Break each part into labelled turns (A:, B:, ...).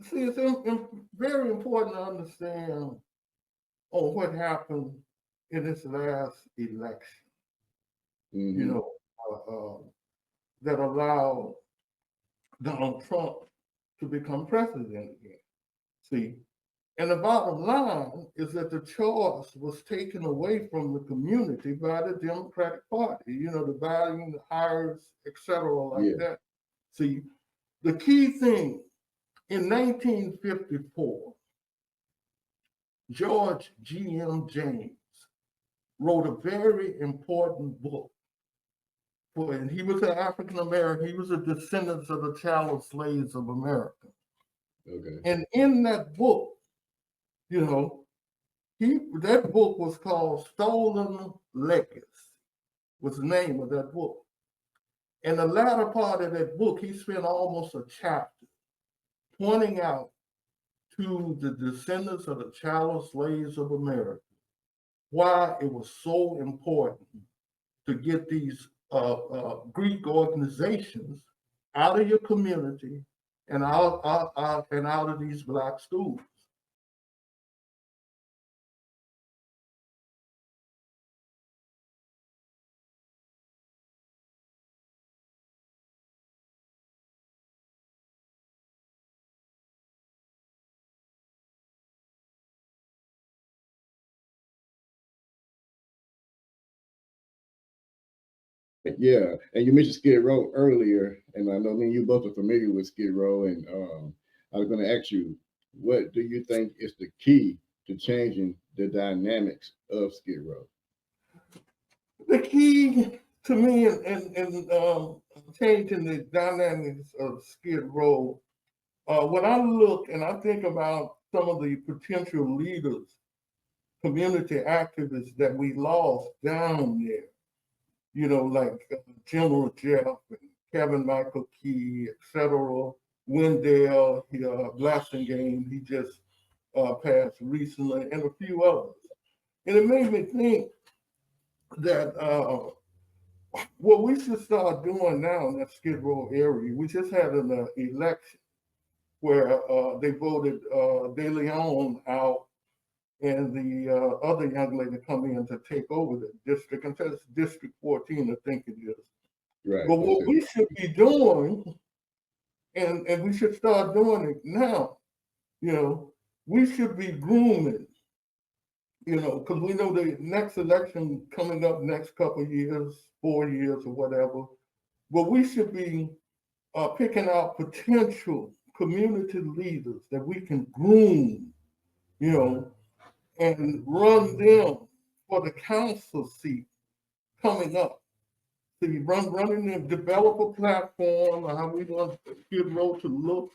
A: See, it's very important to understand on what happened in this last election, you
B: Mm-hmm.
A: know, that allowed Donald Trump to become president again. See, and the bottom line is that the choice was taken away from the community by the Democratic Party, the valuing, the hires, etc., like
B: Yeah.
A: that. See, the key thing in 1954, George G.M. James wrote a very important book. And he was an African American, he was a descendant of the chattel slaves of America.
B: Okay.
A: And in that book, you know, that book was called Stolen Legacy, was the name of that book. In the latter part of that book, he spent almost a chapter pointing out to the descendants of the chattel slaves of America why it was so important to get these Greek organizations out of your community and out of these black schools.
B: Yeah, and you mentioned Skid Row earlier, and I know me and you both are familiar with Skid Row, and I was going to ask you, what do you think is the key to changing the dynamics of Skid Row?
A: The key to me in changing the dynamics of Skid Row, when I look and I think about some of the potential leaders, community activists that we lost down there, like General Jeff and Kevin Michael Key, etc., Wendell, Blasingame, he just passed recently, and a few others. And it made me think that what we should start doing now in that Skid Row area, we just had an election where they voted De Leon out and the other young lady come in to take over the district, and that's District 14, I think it is.
B: Right.
A: But what we should be doing, and we should start doing it now, you know, we should be grooming, because we know the next election coming up next couple of years, 4 years or whatever. But we should be picking out potential community leaders that we can groom, you know, and run them for the council seat coming up. So you running the developer platform, how we want Skid Row to look,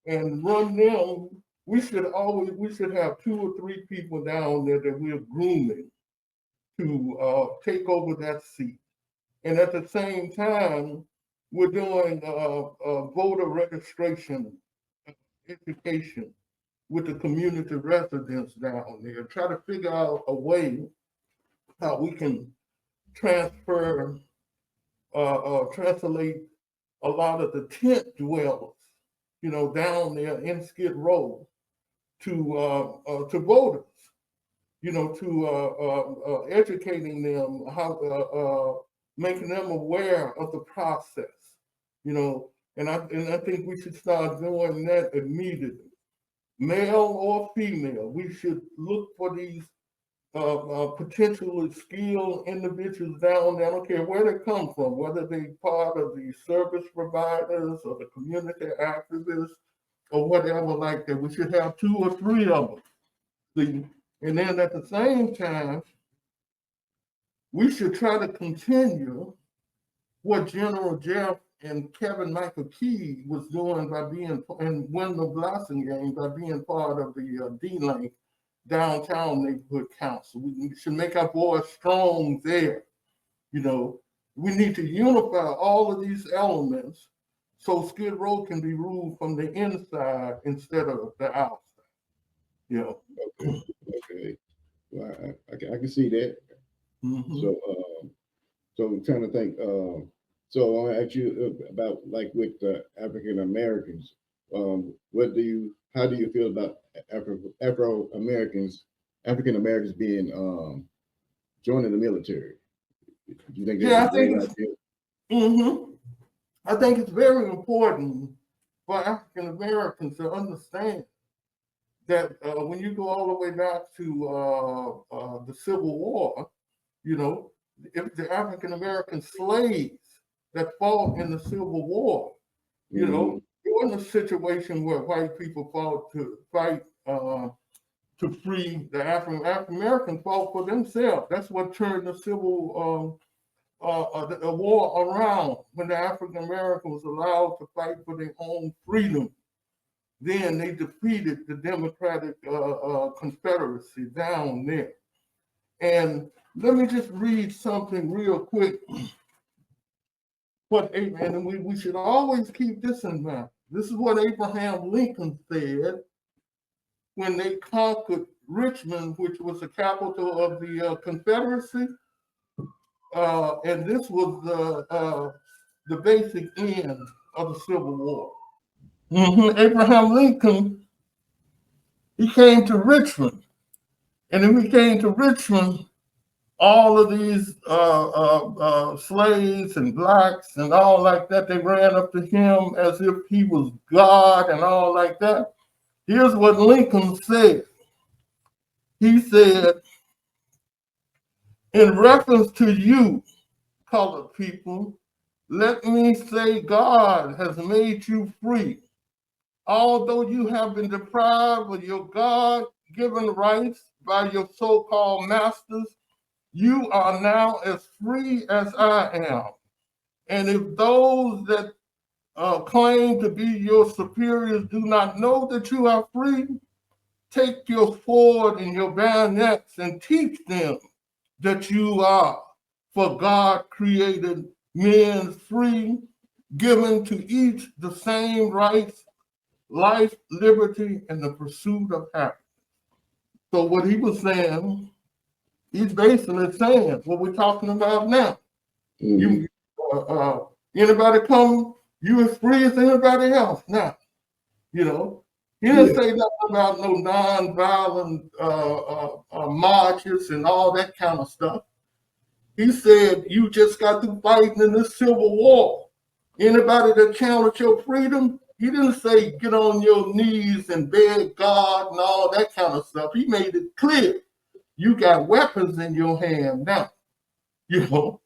A: and run them. We should have 2 or 3 people down there that we're grooming to take over that seat. And at the same time, we're doing voter registration education with the community residents down there. Try to figure out a way how we can transfer, translate a lot of the tent dwellers, down there in Skid Row to voters, to educating them how, making them aware of the process, and I think we should start doing that immediately, male or female. We should look for these potentially skilled individuals down there. I don't care where they come from, whether they part of the service providers or the community activists or whatever like that. We should have 2 or 3 of them. See? And then at the same time, we should try to continue what General Jeff and Kevin Michael Key was doing by being, and Wendell Blasingame by being part of the D-Link downtown neighborhood council. We should make our voice strong there. You know, we need to unify all of these elements so Skid Row can be ruled from the inside instead of the outside. You know.
B: Okay. Okay. Well, I can see that.
A: Mm-hmm.
B: So, so I'm trying to think. So I want to ask you about like with the African Americans. How do you feel about African Americans being joining the military? Do you think that's
A: Yeah,
B: a great idea?
A: I think it's very important for African Americans to understand that when you go all the way back to the Civil War, you know, if the African American slaves that fought in the Civil War, you know, it wasn't a situation where white people fought to fight to free the African Americans fought for themselves. That's what turned the Civil the war around when the African American was allowed to fight for their own freedom. Then they defeated the Democratic Confederacy down there. And let me just read something real quick. And we should always keep this in mind. This is what Abraham Lincoln said when they conquered Richmond, which was the capital of the Confederacy. And this was the basic end of the Civil War. Abraham Lincoln, he came to Richmond. And when he came to Richmond, all of these slaves and blacks and all like that, they ran up to him as if he was God and all like that. Here's what Lincoln said. He said, in reference to you, colored people, let me say God has made you free. Although you have been deprived of your God-given rights by your so-called masters, you are now as free as I am. And if those that claim to be your superiors do not know that you are free, take your sword and your bayonets and teach them that you are. For God created men free, given to each the same rights, life, liberty, and the pursuit of happiness. So what he was saying, he's basically saying what we're talking about now. You, anybody come, you as free as anybody else now. You know, he didn't say nothing about no nonviolent marches and all that kind of stuff. He said you just got through fighting in this Civil War. Anybody that challenged your freedom, he didn't say get on your knees and beg God and all that kind of stuff. He made it clear you got weapons in your hand now. You know,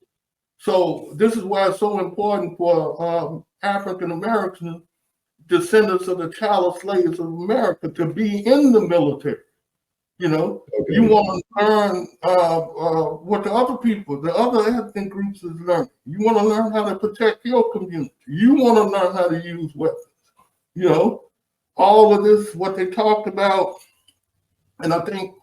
A: so this is why it's so important for African Americans, descendants of the chattel slaves of America, to be in the military. You know, you want to learn what the other people, the other ethnic groups is learning. You want to learn how to protect your community. You want to learn how to use weapons. You know, all of this, what they talked about, and I think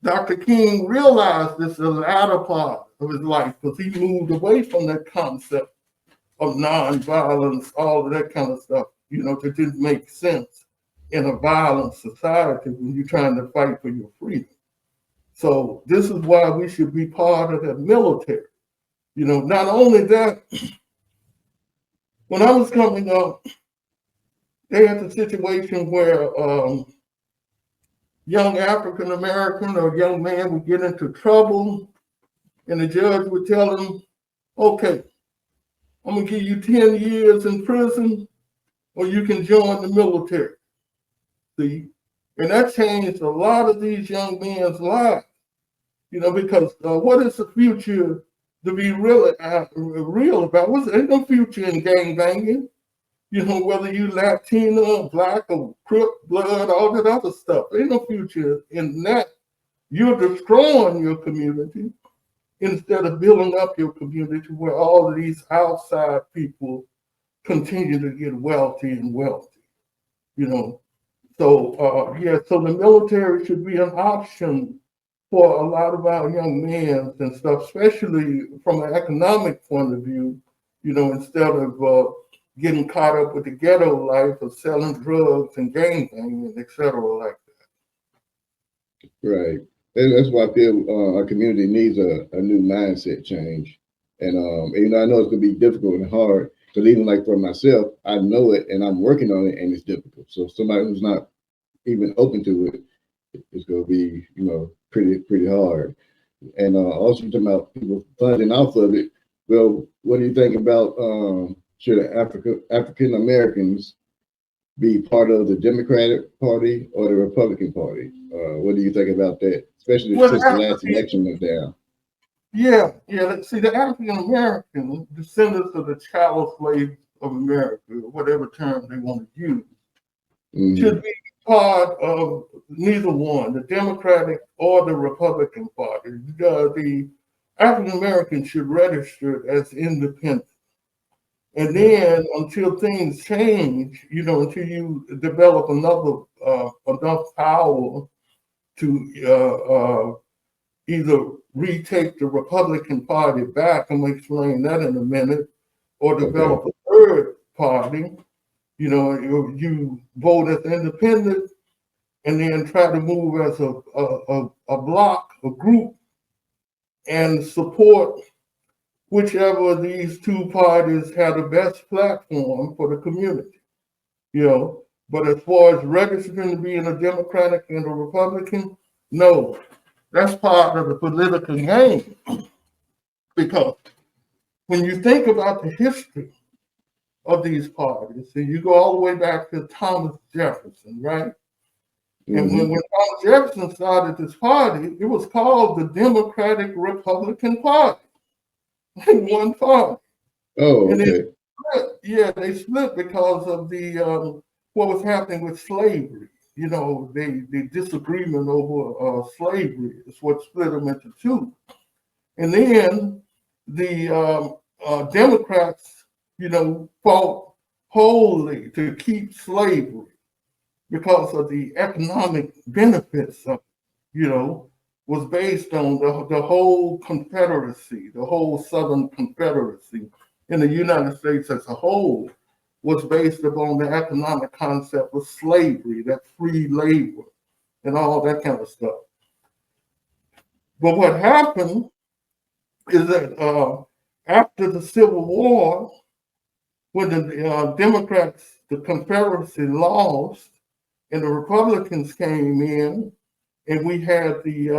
A: Dr. King realized this in the latter part of his life because he moved away from that concept of nonviolence, all of that kind of stuff, you know, that didn't make sense in a violent society when you're trying to fight for your freedom. So this is why we should be part of the military. You know, not only that, when I was coming up, they had the situation where young African American or young man would get into trouble and the judge would tell him, okay, I'm gonna give you 10 years in prison or you can join the military. See? And that changed a lot of these young men's lives, you know, because what is the future to be real about? Ain't no future in gangbanging, you know, whether you Latino, black, or Crip blood, all that other stuff. Ain't no future in that. You're destroying your community instead of building up your community where all of these outside people continue to get wealthy and wealthy, you know. So, so the military should be an option for a lot of our young men and stuff, especially from an economic point of view, you know, instead of getting caught up with the ghetto life of selling drugs and gangbanging, et cetera, like that.
B: Right. That's why I feel our community needs a new mindset change. And you know, I know it's gonna be difficult and hard. Because even like for myself, I know it and I'm working on it, and it's difficult. So somebody who's not even open to it, it's going to be, pretty hard. And also you're talking about people funding off of it. Well, what do you think about should African Americans be part of the Democratic Party or the Republican Party? What do you think about that, especially
A: Well,
B: since the last election went down?
A: yeah. See, the African American descendants of the chattel slaves of America, whatever term they want to use, should be part of neither one, the Democratic or the Republican Party. The African Americans should register as independent. And then until things change, until you develop enough power to either retake the Republican Party back, I'm going to explain that in a minute, or develop a third party, you vote as independent and then try to move as a block, a group, and support whichever of these two parties have the best platform for the community, But as far as registering to be in a Democratic and a Republican, no, that's part of the political game. Because when you think about the history of these parties, and you go all the way back to Thomas Jefferson, right? And when Thomas Jefferson started this party, it was called the Democratic Republican Party. One party.
B: Oh,
A: and
B: okay.
A: they split because of the what was happening with slavery. The disagreement over slavery is what split them into two. And then the Democrats, fought wholly to keep slavery because of the economic benefits of it, was based on the whole Confederacy, the whole Southern Confederacy in the United States as a whole was based upon the economic concept of slavery, that free labor and all that kind of stuff. But what happened is that after the Civil War, when the Democrats, the Confederacy lost, and the Republicans came in, and we had the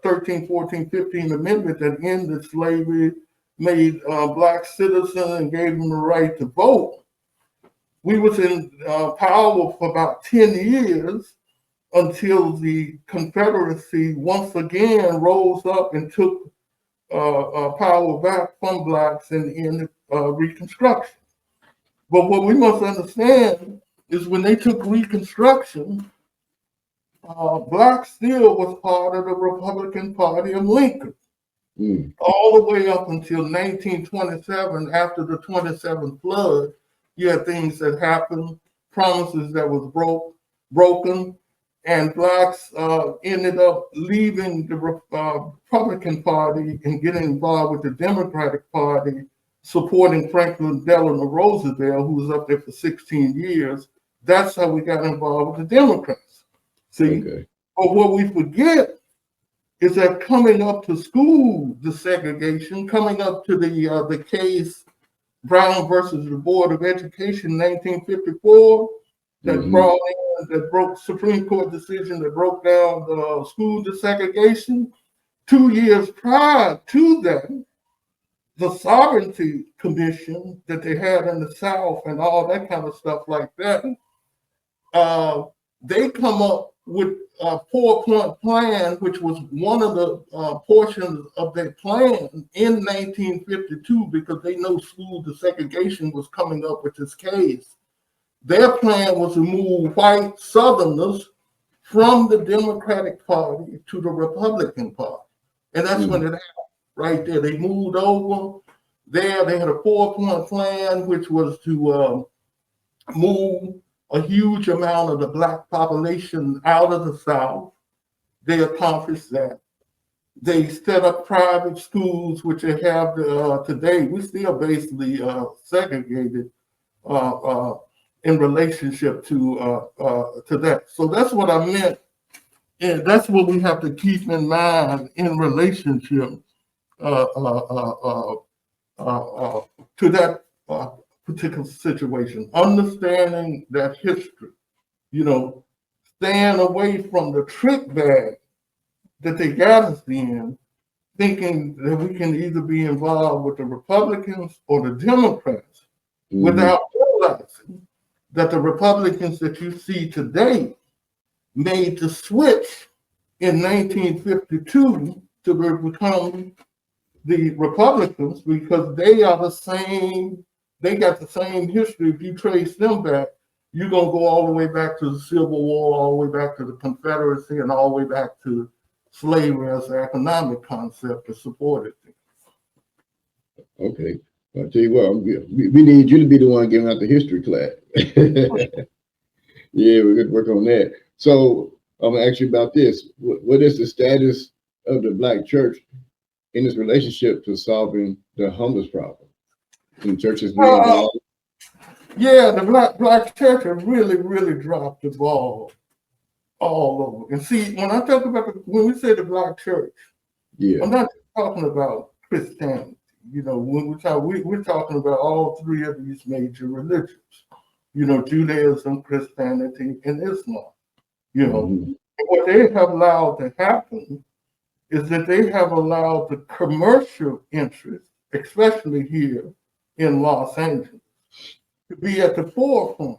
A: 13, 14, 15 Amendment that ended slavery, made Black citizens and gave them the right to vote. We was in power for about 10 years until the Confederacy once again rose up and took power back from Blacks in Reconstruction. But what we must understand is when they took Reconstruction, Black still was part of the Republican Party of Lincoln, all the way up until 1927. After the 27 flood, you had things that happened, promises that was broken, and Blacks ended up leaving the Republican Party and getting involved with the Democratic Party, supporting Franklin Delano Roosevelt, who was up there for 16 years. That's how we got involved with the Democrats. See, but what we forget is that coming up to school desegregation, coming up to the case Brown versus the Board of Education, 1954, that broke Supreme Court decision that broke down the school desegregation. 2 years prior to that, the Sovereignty Commission that they had in the South and all that kind of stuff like that, they come up with a 4-point plan, which was one of the portions of their plan in 1952, because they know school desegregation was coming up with this case. Their plan was to move white Southerners from the Democratic Party to the Republican Party. And that's when it happened right there. They moved over there. They had a 4-point plan, which was to move a huge amount of the Black population out of the South. They accomplished that. They set up private schools, which they have today. We still basically segregated in relationship to that. So that's what I meant. And that's what we have to keep in mind in relationship to that particular situation, understanding that history, staying away from the trick bag that they got us in, thinking that we can either be involved with the Republicans or the Democrats without realizing that the Republicans that you see today made the switch in 1952 to become the Republicans because they are the same, they got the same history. If you trace them back, you're going to go all the way back to the Civil War, all the way back to the Confederacy, and all the way back to slavery as an economic concept that supported it.
B: Okay. I'll tell you what, we need you to be the one giving out the history class. Yeah, we're going to work on that. So I'm going to ask you about this. What is the status of the Black church in its relationship to solving the homeless problem? Can churches be involved?
A: Yeah, the Black church has really dropped the ball all over. And see, when I talk about, when we say the Black church, I'm not just talking about Christianity. When we're talking about all three of these major religions, Judaism, Christianity, and Islam. And what they have allowed to happen is that they have allowed the commercial interests, especially here in Los Angeles, to be at the forefront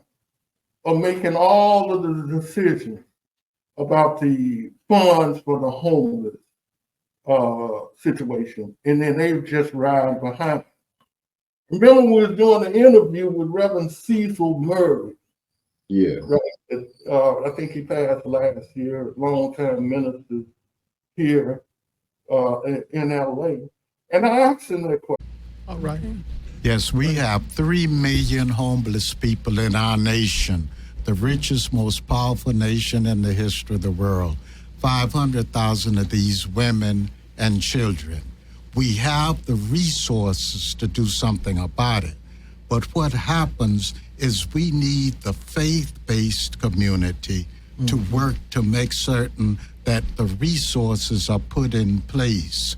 A: of making all of the decisions about the funds for the homeless situation, and then they just ride behind. Remember, we were doing an interview with Reverend Cecil Murray.
B: Yeah.
A: Right. I think he passed last year, long-time minister here in LA. And I asked him that question.
C: All right. Yes, we have 3 million homeless people in our nation, the richest, most powerful nation in the history of the world. 500,000 of these women and children. We have the resources to do something about it. But what happens is we need the faith-based community to work to make certain that the resources are put in place.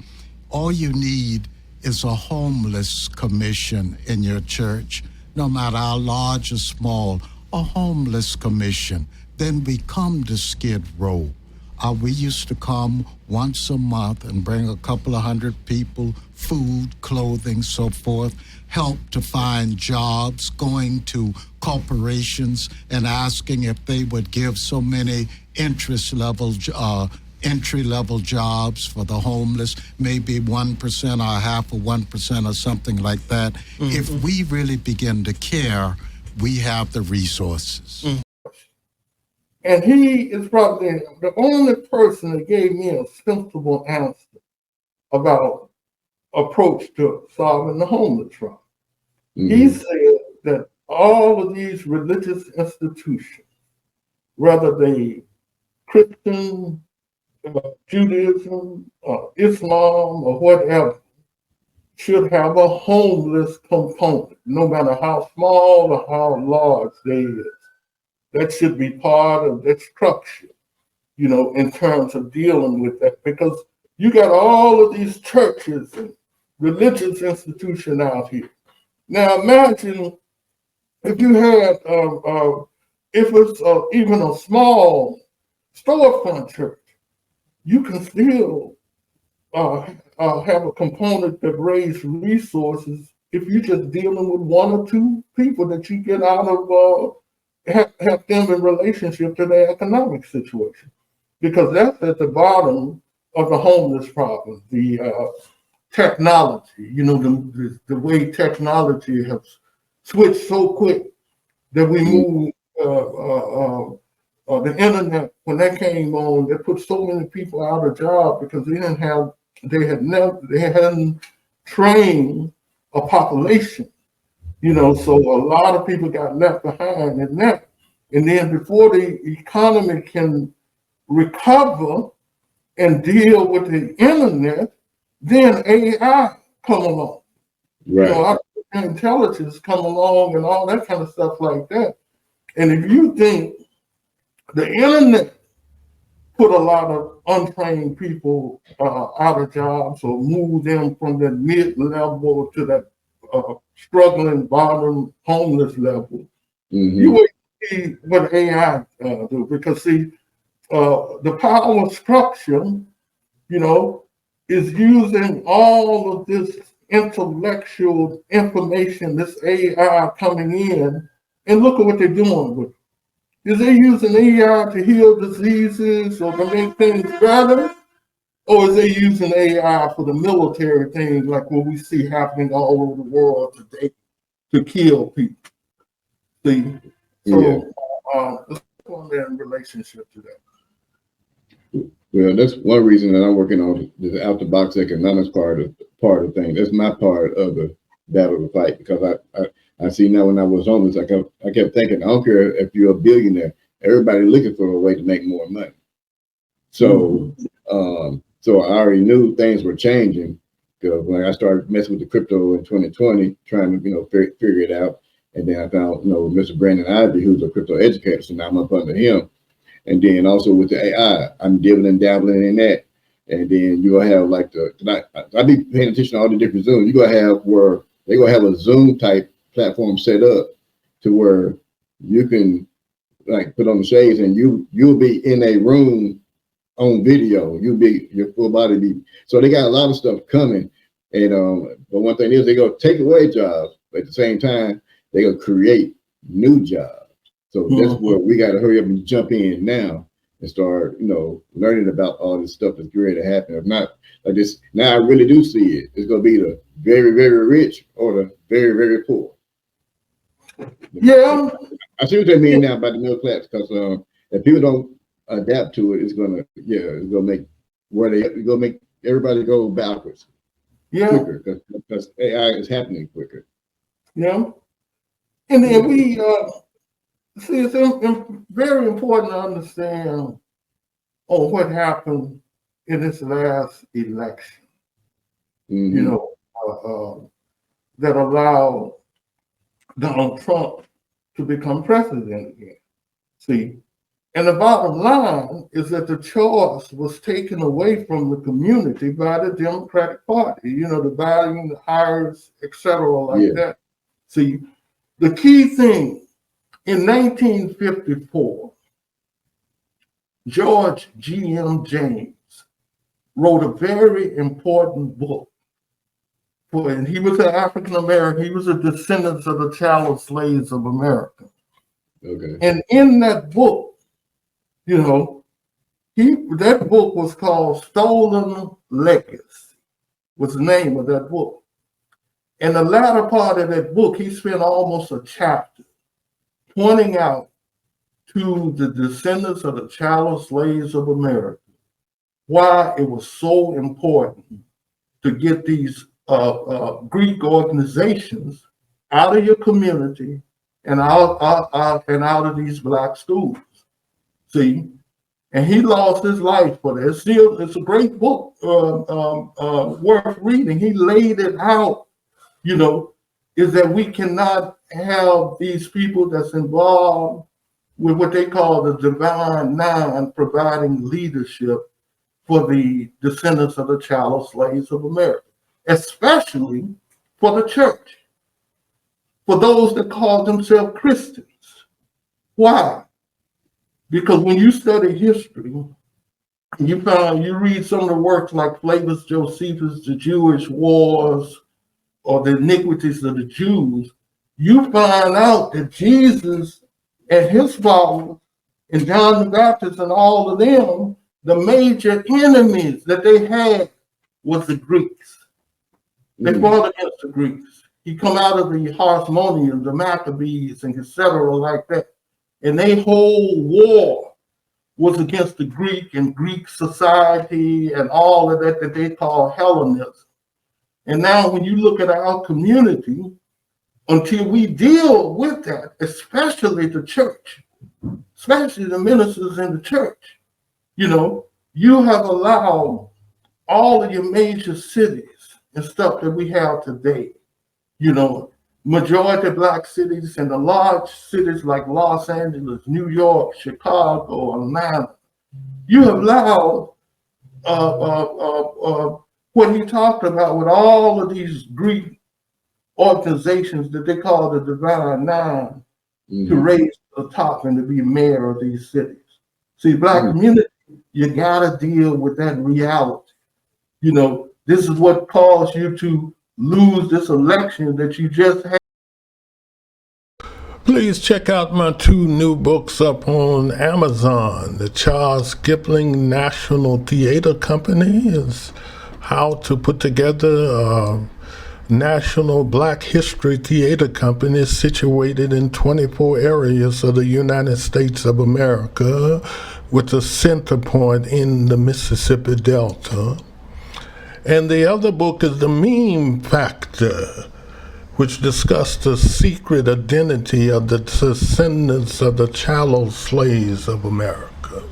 C: All you need is a homeless commission in your church, no matter how large or small, a homeless commission. Then we come to Skid Row. We used to come once a month and bring a couple of hundred people, food, clothing, so forth, help to find jobs, going to corporations and asking if they would give so many entry-level jobs for the homeless, maybe 1% or half of 1% or something like that. If we really begin to care, we have the resources.
A: And he is probably the only person that gave me a sensible answer about approach to solving the homeless problem. He said that all of these religious institutions, whether they Christian, Judaism, Islam, or whatever, should have a homeless component, no matter how small or how large they is. That should be part of that structure, in terms of dealing with that, because you got all of these churches and religious institutions out here. Now imagine if you had, if it's even a small storefront church, you can still have a component that raises resources if you're just dealing with one or two people that you get out of have them in relationship to their economic situation, because that's at the bottom of the homeless problem. The technology, the way technology has switched so quick that we moved the internet, when that came on, they put so many people out of job because they hadn't trained a population. So a lot of people got left behind in that. And then before the economy can recover and deal with the internet, then AI come along.
B: Right.
A: Artificial intelligence come along and all that kind of stuff like that. And if you think the internet put a lot of untrained people out of jobs or move them from the mid-level to that struggling bottom homeless level,
B: Mm-hmm.
A: you would see what AI do, because see, the power structure, you know, is using all of this intellectual information, this AI coming in, and look at what they're doing with it. Is they using AI to heal diseases or to make things better? Or is they using AI for the military things like what we see happening all over the world today to kill people? See? So let's go on there in relationship to that.
B: Well, that's one reason that I'm working on the out the box economics part of the thing. That's my part of the battle to fight, because I see now when I was homeless, I kept thinking, I don't care if you're a billionaire, everybody looking for a way to make more money. So so I already knew things were changing, because when I started messing with the crypto in 2020, trying to figure it out, and then I found Mr. Brandon Ivy, who's a crypto educator, so now I'm up under him. And then also with the AI, I'm dibbling and dabbling in that. And then you'll have like I be paying attention to all the different Zooms. You're gonna have where they're gonna have a Zoom type platform set up to where you can like put on the shades and you'll be in a room on video. Your full body be. So they got a lot of stuff coming. And but one thing is they're gonna take away jobs, but at the same time, they're gonna create new jobs. So that's where we got to hurry up and jump in now and start, learning about all this stuff that's going to happen. If not like this, now I really do see it. It's going to be the very, very rich or the very, very poor.
A: Yeah.
B: I see what they mean now about the middle class, because if people don't adapt to it, it's going to make everybody go backwards quicker, because AI is happening quicker.
A: Yeah. And then we, see, it's very important to understand what happened in this last election, that allowed Donald Trump to become president again. See, and the bottom line is that the choice was taken away from the community by the Democratic Party, the Biden, the Harris, etc., like that. See, the key thing, in 1954, George G.M. James wrote a very important book. And he was an African American. He was a descendant of the chattel slaves of America.
B: Okay.
A: And in that book, that book was called Stolen Legacy, was the name of that book. And the latter part of that book, he spent almost a chapter pointing out to the descendants of the chattel slaves of America why it was so important to get these Greek organizations out of your community and out of these black schools. See, and he lost his life for this. It's a great book, worth reading. He laid it out. Is that we cannot have these people that's involved with what they call the Devine Nine providing leadership for the descendants of the chattel slaves of America, especially for the church, for those that call themselves Christians. Why? Because when you study history, you read some of the works like Flavius Josephus, The Jewish Wars, or the iniquities of the Jews, you find out that Jesus and his followers and John the Baptist and all of them, the major enemies that they had was the Greeks. They fought against the Greeks. He come out of the Hasmoneans, the Maccabees, and etc. like that. And their whole war was against the Greek and Greek society and all of that they call Hellenism. And now when you look at our community, until we deal with that, especially the church, especially the ministers in the church, you have allowed all of your major cities and stuff that we have today, majority black cities and the large cities like Los Angeles, New York, Chicago, Atlanta, you have allowed what he talked about with all of these Greek organizations that they call the Devine Nine to raise to the top and to be mayor of these cities. See, Black community, you gotta deal with that reality. You know, this is what caused you to lose this election that you just had.
D: Please check out my 2 new books up on Amazon. The Charles Kipling National Theater Company is how to put together a national Black history theater company situated in 24 areas of the United States of America with a center point in the Mississippi Delta. And the other book is The Meme Factor, which discussed the secret identity of the descendants of the chattel slaves of America.